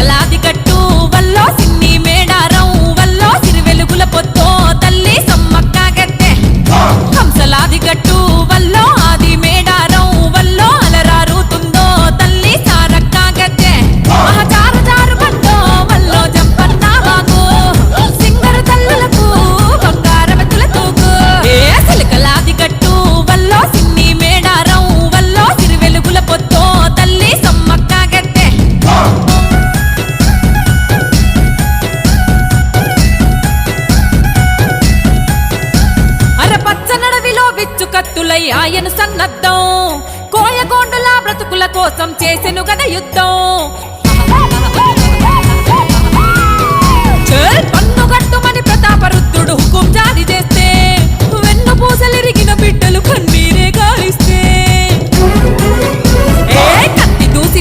చిలకలాది గట్టు వల్లో సిన్ని మేడారం వల్లో సిరివెలుగుల పొత్తో తల్లి సమ్మక్క గద్దె హంసలాది గట్టు వల్లో ఆది మేడారం వల్లో అలరారుతుందో తల్లి సారక్క గద్దె మహచారు జారు బండో వల్లో జంపన్న వాగు సింగర తల్లులకు బంగారమెతుల తూగు చిలకలాది గట్టు వల్లో సిన్ని మేడారం వల్లో సిరివెలుగుల పొత్తో తల్లి సమ్మక్క గద్దె అరపచ్చనడవిలో విచ్చు కత్తులై ఆయన సన్నద్ధం కోయగోండుల బ్రతుకుల కోసం చేసెను గద యుద్ధం పన్నుగట్టుమని ప్రతాపరుద్రుడు హుకుం జారీ చేస్తే వెన్ను పూసలిరిగిన బిడ్డలు కన్ను